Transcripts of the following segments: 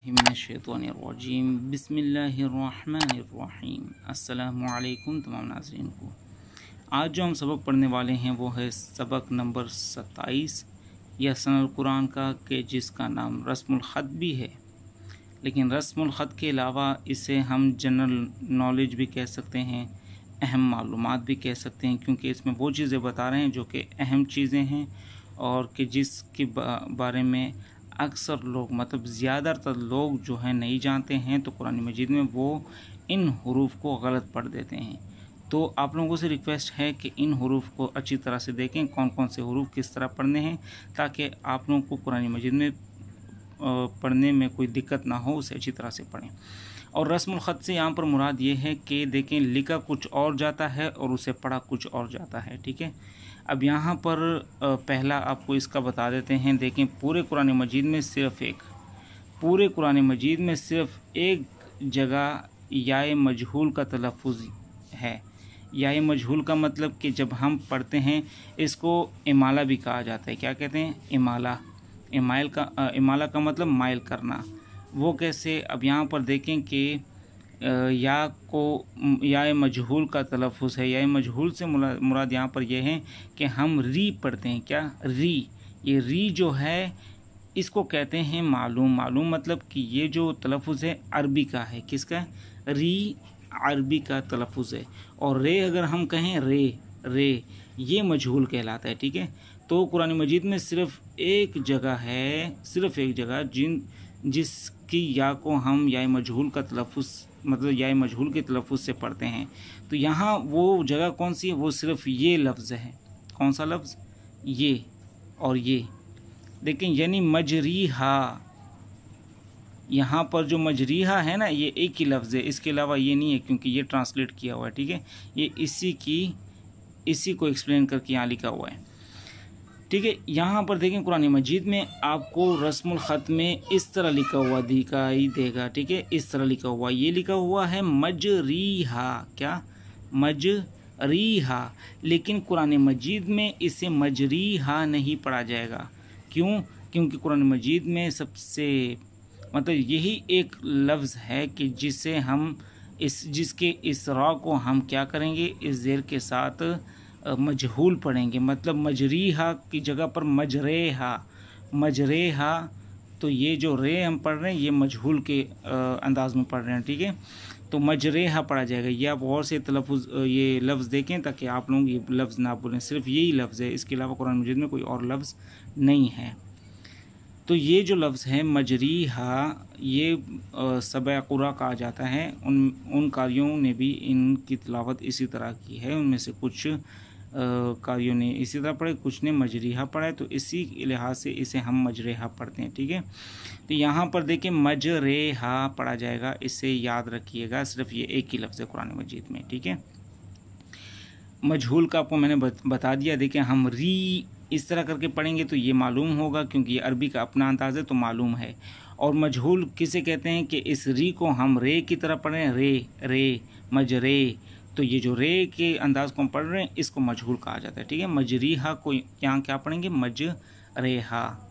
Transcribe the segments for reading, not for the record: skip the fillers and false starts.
मिनश्शैतानिर्रजीम बिस्मिल्लाहिर्रहमानिर्रहीम। अस्सलामु अलैकुम तमाम नाज़रीन को। आज जो हम सबक पढ़ने वाले हैं वो है सबक नंबर 27 या सनल कुरान का, कि जिसका नाम रस्मुल ख़त भी है। लेकिन रस्मुल ख़त के अलावा इसे हम जनरल नॉलेज भी कह सकते हैं, अहम मालूमात भी कह सकते हैं, क्योंकि इसमें वो चीज़ें बता रहे हैं जो कि अहम चीज़ें हैं और कि जिसके बारे में अक्सर लोग, मतलब ज़्यादातर लोग जो हैं नहीं जानते हैं। तो कुरान मजीद में वो इन हरूफ को गलत पढ़ देते हैं। तो आप लोगों से रिक्वेस्ट है कि इन हरूफ को अच्छी तरह से देखें, कौन कौन से हरूफ किस तरह पढ़ने हैं, ताकि आप लोगों को कुरान मजीद में पढ़ने में कोई दिक्कत ना हो, उसे अच्छी तरह से पढ़ें। और रस्मुल ख़त से यहाँ पर मुराद ये है कि देखें, लिखा कुछ और जाता है और उसे पढ़ा कुछ और जाता है। ठीक है, अब यहाँ पर पहला आपको इसका बता देते हैं। देखें, पूरे कुरान मजीद में सिर्फ एक जगह याए मजहूल का तलफ़ुज़ है। याए मजहूल का मतलब कि जब हम पढ़ते हैं, इसको इमाला भी कहा जाता है। क्या कहते हैं? इमाला। इमाला का मतलब माइल करना। वो कैसे? अब यहाँ पर देखें कि या मजहूल का तलफ़ुज़ है। या मजहूल से मुराद यहाँ पर यह है कि हम री पढ़ते हैं। क्या? री। ये री जो है इसको कहते हैं मालूम। मालूम मतलब कि ये जो तलफ़ुज़ है अरबी का है। किसका? री अरबी का तलफ़ुज़ है। और रे अगर हम कहें रे ये मजहूल कहलाता है। ठीक है, तो कुरान मजीद में सिर्फ एक जगह जिसकी या को हम या मजहूल का तलफ़ुज़, मतलब या मजहूल के तलफ़ुज़ से पढ़ते हैं। तो यहाँ वो जगह कौन सी है? वो सिर्फ ये लफ्ज़ है। कौन सा लफ्ज़? ये और ये। देखें, यानी मजरीहा। यहाँ पर जो मजरीहा है ना, ये एक ही लफ्ज़ है, इसके अलावा ये नहीं है, क्योंकि ये ट्रांसलेट किया हुआ है। ठीक है, ये इसी को एक्सप्लेन करके यहाँ लिखा हुआ है। ठीक है, यहाँ पर देखें, कुरान मजीद में आपको रस्मुल ख़त में इस तरह लिखा हुआ दिखाई देगा। ठीक है, इस तरह लिखा हुआ, ये लिखा हुआ है मजरीहा। क्या? मजरीहा। लेकिन कुरान मजीद में इसे मजरीहा नहीं पढ़ा जाएगा। क्यों? क्योंकि कुरान मजीद में सबसे, मतलब यही एक लफ्ज़ है कि जिसे हम जिसके इसरा को हम क्या करेंगे? इस ज़ेर के साथ मजहूल पढ़ेंगे। मतलब मजरीहा की जगह पर मजरेहा। तो ये जो रे हम पढ़ रहे हैं ये मजहूल के अंदाज में पढ़ रहे हैं। ठीक है, तो मजरेहा पढ़ा जाएगा। ये आप और से तलफ़ुज़ ये लफ्ज़ देखें, ताकि आप लोग ये लफ्ज़ ना बोलें। सिर्फ यही लफ्ज़ है, इसके अलावा कुरान मजीद में कोई और लफ्ज़ नहीं है। तो ये जो लफ्ज़ है मजरीहा, ये सबअ क़ुरा कहा जाता है। उन कारियों ने भी इनकी तिलावत इसी तरह की है। उनमें से कुछ कारियों ने इसी तरह पढ़े, कुछ ने मजरीहा पढ़ा है। तो इसी लिहाज से इसे हम मजरेहा पढ़ते हैं। ठीक है, तो यहाँ पर देखिए मजरेहा पढ़ा जाएगा, इसे याद रखिएगा। सिर्फ ये एक ही लफ्ज़ है कुरान मजीद में। ठीक है, मजहूल का आपको मैंने बता दिया। देखें, हम री इस तरह करके पढ़ेंगे तो ये मालूम होगा, क्योंकि ये अरबी का अपना अंदाज़ है, तो मालूम है। और मजहूल किसे कहते हैं? कि इस री को हम रे की तरह पढ़ें, रे मजरे। तो ये जो रे के अंदाज़ को हम पढ़ रहे हैं, इसको मजहूल कहा जाता है। ठीक है, मजरीहा को यहाँ क्या पढ़ेंगे? मजरेहा।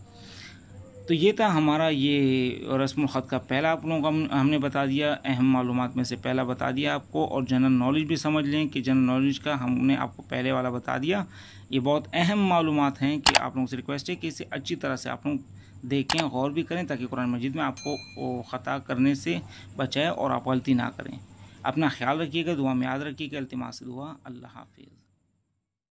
तो ये था हमारा ये रस्मुल ख़त का पहला, आप लोगों को हमने बता दिया, अहम मालूमात में से पहला बता दिया आपको। और जनरल नॉलेज भी समझ लें कि जनरल नॉलेज का हमने आपको पहले वाला बता दिया। ये बहुत अहम मालूमात हैं कि आप लोगों से रिक्वेस्ट है कि इसे अच्छी तरह से आप लोग देखें, गौर भी करें, ताकि कुरान मजीद में आपको ख़ता करने से बचाए और आप गलती ना करें। अपना ख्याल रखिएगा, दुआ में याद रखिएगा। इल्तिमास दुआ। अल्लाह हाफ़िज़।